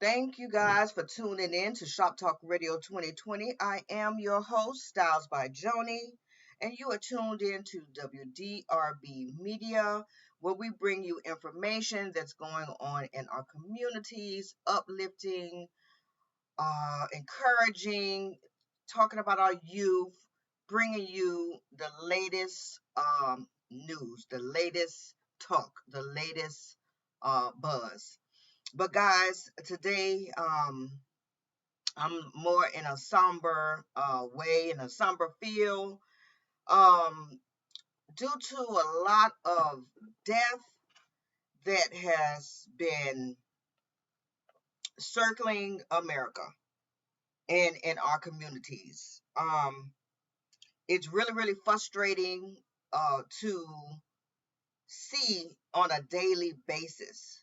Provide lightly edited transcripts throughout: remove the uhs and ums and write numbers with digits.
Thank you guys for tuning in to Shoptalk Radio 2020. I am your host, Styles by Joni, and you are tuned in to WDRB Media, where we bring you information that's going on in our communities, uplifting, encouraging, talking about our youth, bringing you the latest news, the latest talk, the latest buzz. But guys, today I'm more in a somber way, in a somber feel, um, due to a lot of death that has been circling America and in our communities. It's really frustrating to see on a daily basis.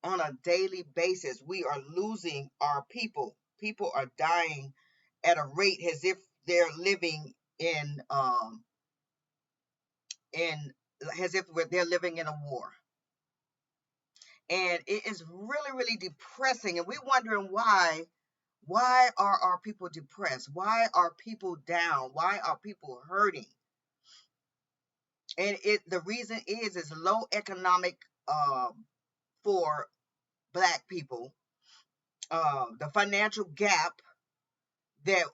On a daily basis, we are losing our people. People are dying at a rate as if they're living in as if they're living in a war. And it is really depressing. And we're wondering why. Why are our people depressed? Why are people down? Why are people hurting? And the reason is low economic for Black people. The financial gap that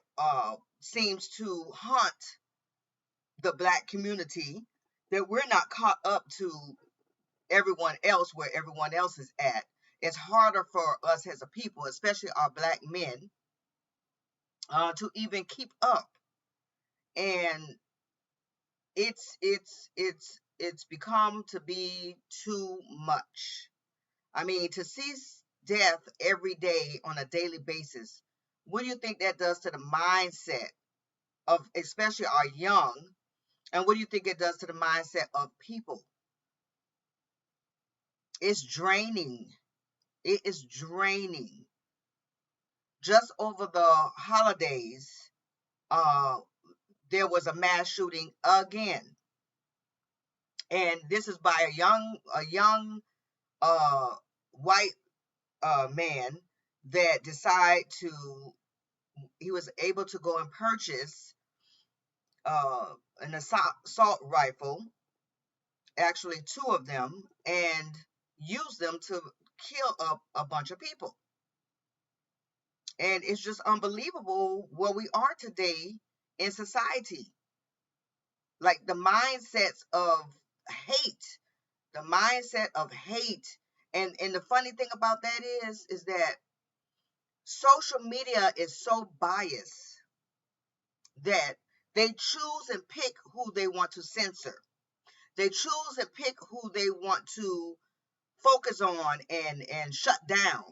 seems to haunt the Black community, that we're not caught up to everyone else where everyone else is at. It's harder for us as a people, especially our Black men, to even keep up. And it's become to be too much. I mean, to see death every day on a daily basis, what do you think that does to the mindset of especially our young? And what do you think it does to the mindset of people? It's draining. It is draining. Just over the holidays, there was a mass shooting again. And this is by a young white man that he was able to go and purchase an assault rifle, actually two of them, and use them to kill a bunch of people. And it's just unbelievable where we are today in society. Like the mindsets of hate, the mindset of hate. And the funny thing about that is that social media is so biased that they choose and pick who they want to censor. They choose and pick who they want to focus on and shut down.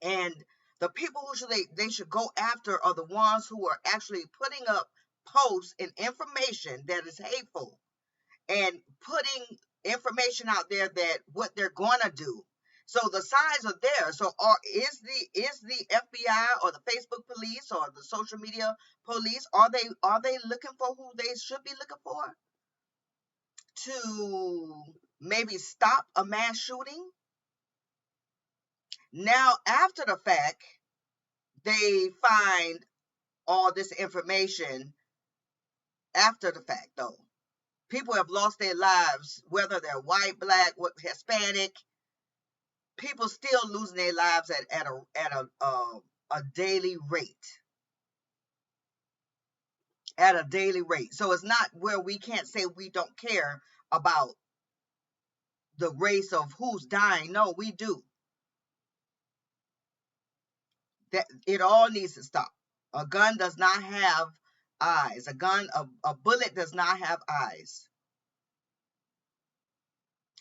And the people who they should go after are the ones who are actually putting up posts and information that is hateful and putting information out there that what they're going to do. So the signs are there. So is the FBI or the Facebook police or the social media police, are they looking for who they should be looking for to maybe stop a mass shooting? Now, after the fact, they find all this information after the fact, though. People have lost their lives, whether they're white, Black, Hispanic. People still losing their lives at a daily rate. At a daily rate. So it's not where we can't say we don't care about the race of who's dying. No, we do. That it all needs to stop. A gun does not have eyes. A bullet does not have eyes.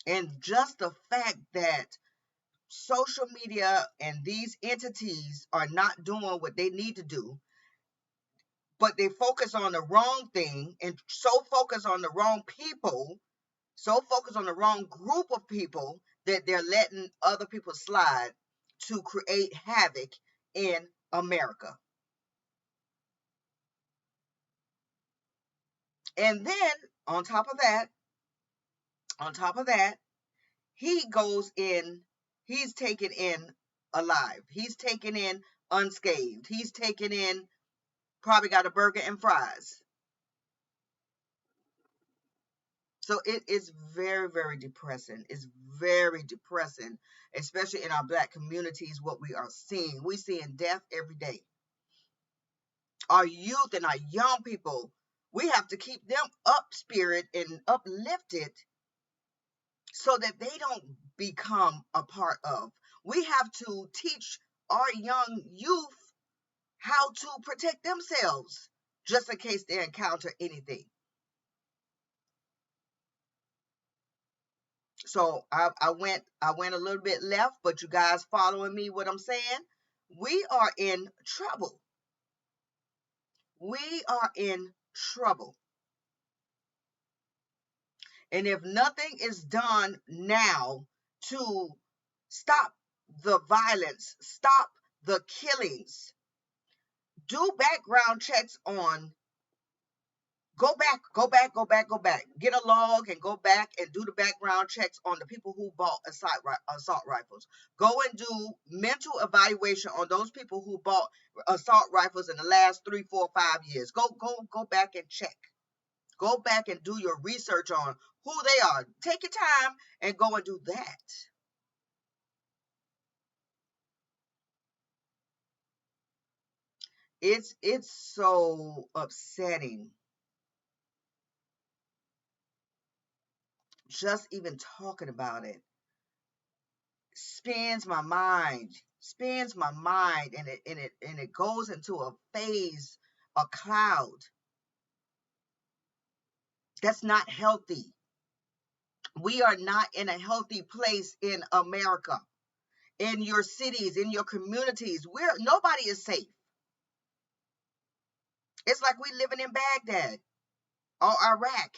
And just the fact that social media and these entities are not doing what they need to do, but they focus on the wrong thing and so focus on the wrong people, so focus on the wrong group of people that they're letting other people slide to create havoc in America. And then on top of that, he goes in, he's taken in alive. He's taken in unscathed. He's taken in, probably got a burger and fries. So it is very, very depressing. It's very depressing, especially in our Black communities, what we are seeing. We're seeing death every day. Our youth and our young people, we have to keep them up spirit and uplifted so that they don't become a part of. We have to teach our young youth how to protect themselves just in case they encounter anything. So I went a little bit left, but you guys following me what I'm saying? We are in trouble. We are in trouble. And if nothing is done now to stop the violence, stop the killings, do background checks on, go back, get a log and go back and do the background checks on the people who bought assault rifles. Go and do mental evaluation on those people who bought assault rifles in the last 3, 4, 5 years. Go back and check. Go back and do your research on who they are. Take your time and go and do that. It's so upsetting. Just even talking about it spins my mind, and it goes into a phase, a cloud. That's not healthy. We are not in a healthy place in America, in your cities, in your communities. Nobody is safe. It's like we living in Baghdad or Iraq.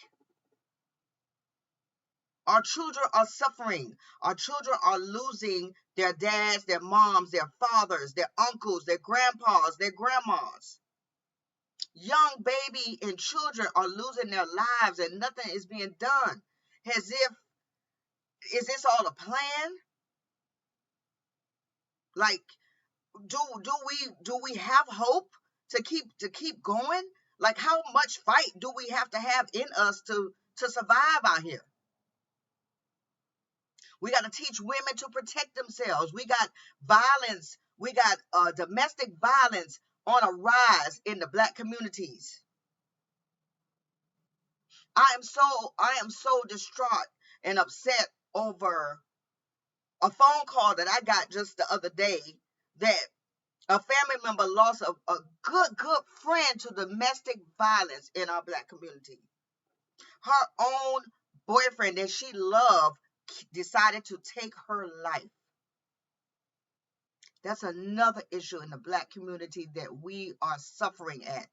Our children are suffering. Our children are losing their dads, their moms, their fathers, their uncles, their grandpas, their grandmas. Young baby and children are losing their lives and nothing is being done. As if, is this all a plan? Like, do we have hope to keep going? Like, how much fight do we have to have in us to survive out here? We got to teach women to protect themselves. We got violence. We got domestic violence on a rise in the Black communities. I am so distraught and upset over a phone call that I got just the other day that a family member lost a good friend to domestic violence in our Black community. Her own boyfriend that she loved decided to take her life. That's another issue in the Black community that we are suffering at.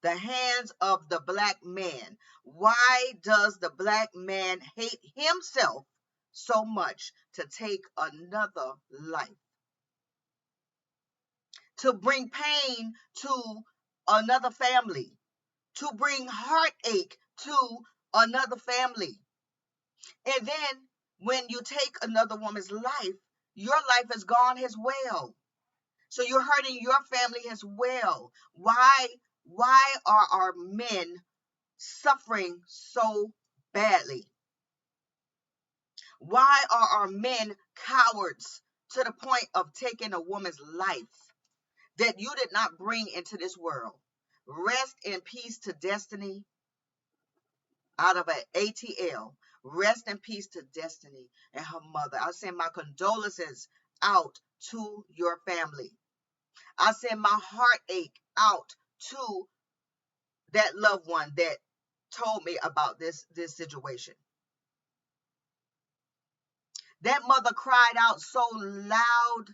The hands of the Black man. Why does the Black man hate himself so much to take another life? To bring pain to another family, to bring heartache to another family. And then when you take another woman's life, your life is gone as well. So you're hurting your family as well. Why are our men suffering so badly? Why are our men cowards to the point of taking a woman's life that you did not bring into this world? Rest in peace to Destiny out of an ATL. Rest in peace to Destiny and her mother. I send my condolences out to your family. I send my heartache out to that loved one that told me about this situation. That mother cried out so loud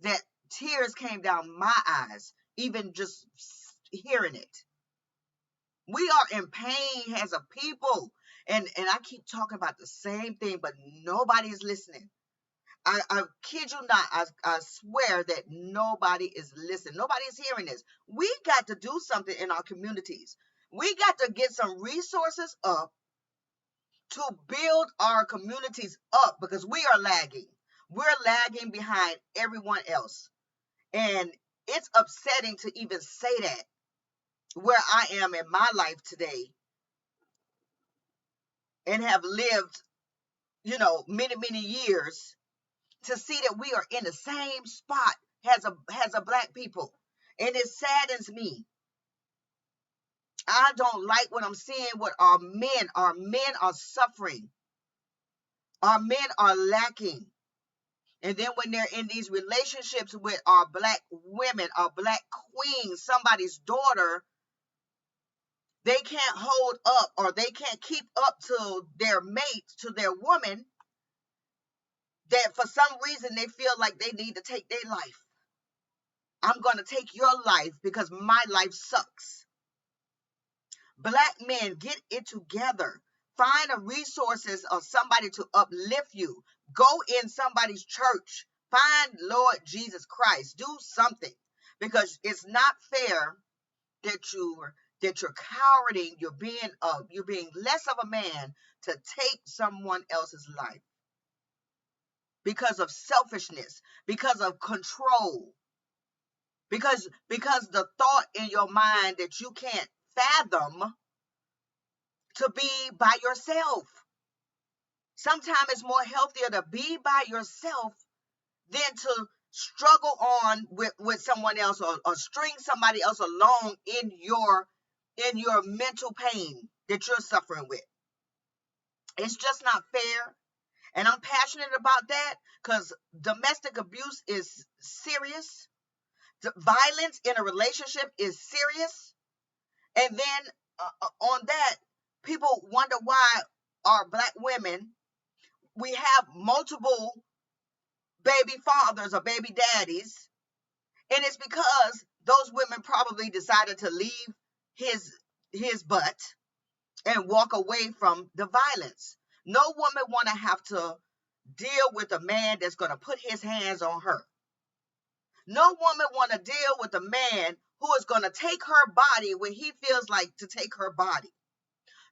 that tears came down my eyes, even just hearing it. We are in pain as a people. And I keep talking about the same thing, but nobody is listening. I kid you not, I swear that nobody is listening. Nobody is hearing this. We got to do something in our communities. We got to get some resources up to build our communities up because we are lagging. We're lagging behind everyone else. And it's upsetting to even say that where I am in my life today and have lived, many, many years, to see that we are in the same spot as a black people. And it saddens me. I don't like what I'm seeing with our men. Our men are suffering. Our men are lacking. And then when they're in these relationships with our black women, our black queens, somebody's daughter, they can't hold up or they can't keep up to their mate, to their woman, that for some reason they feel like they need to take their life. I'm going to take your life because my life sucks. Black men, get it together. Find a resources of somebody to uplift you. Go in somebody's church. Find Lord Jesus Christ. Do something, because it's not fair that you're cowarding. You're being less of a man to take someone else's life because of selfishness, because of control, because the thought in your mind that you can't fathom to be by yourself. Sometimes it's more healthier to be by yourself than to struggle on with someone else, or string somebody else along in your mental pain that you're suffering with. It's just not fair. And I'm passionate about that because domestic abuse is serious. Violence in a relationship is serious. And then on that, people wonder why our black women, we have multiple baby fathers or baby daddies. And it's because those women probably decided to leave his butt and walk away from the violence. No woman want to have to deal with a man that's going to put his hands on her. No woman want to deal with a man who is going to take her body when he feels like to take her body.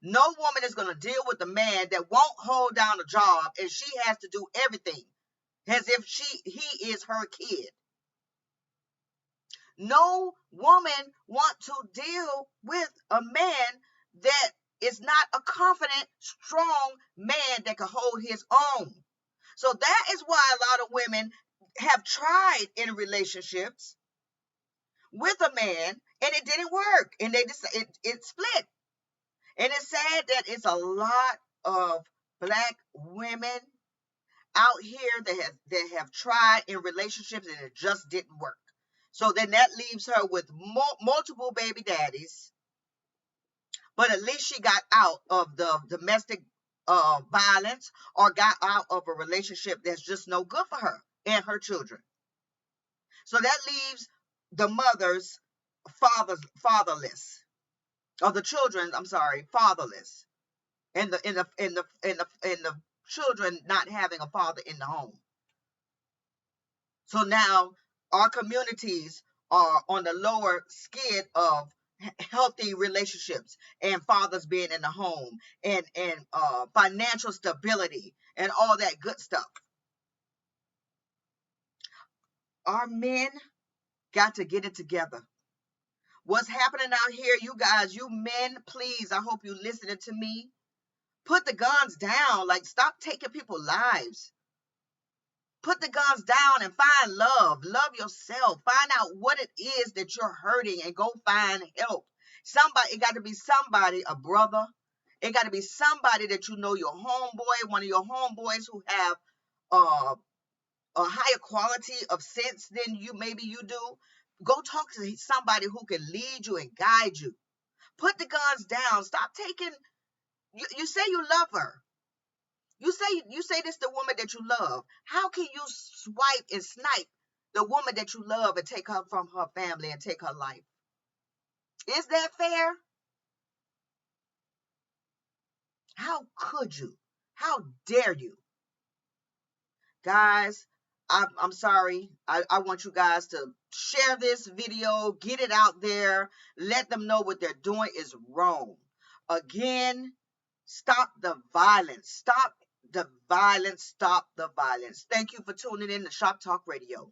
No woman is going to deal with a man that won't hold down a job and she has to do everything as if he is her kid. No woman want to deal with a man that is not a confident, strong man that can hold his own. So that is why a lot of women have tried in relationships with a man and it didn't work, and they just it split. And it's sad that it's a lot of black women out here that have tried in relationships and it just didn't work. So then that leaves her with multiple baby daddies. But at least she got out of the domestic violence, or got out of a relationship that's just no good for her and her children. So that leaves the mothers fatherless, or the children, I'm sorry, fatherless, and the children not having a father in the home. So now our communities are on the lower skid of healthy relationships and fathers being in the home and financial stability and all that good stuff. Our men got to get it together. What's happening out here, you guys, you men, please, I hope you listening to me. Put the guns down. Like, stop taking people's lives. Put the guns down and find love. Love yourself. Find out what it is that you're hurting and go find help. Somebody, it got to be somebody, a brother. It got to be somebody that you know, your homeboy, one of your homeboys who have a higher quality of sense than you, maybe you do. Go talk to somebody who can lead you and guide you. Put the guns down. Stop taking, you say you love her. You say this the woman that you love. How can you swipe and snipe the woman that you love and take her from her family and take her life? Is that fair? How could you? How dare you? Guys, I'm sorry. I want you guys to share this video, get it out there, let them know what they're doing is wrong. Again, stop the violence. Stop the violence, stop the violence. Thank you for tuning in to Shop Talk Radio.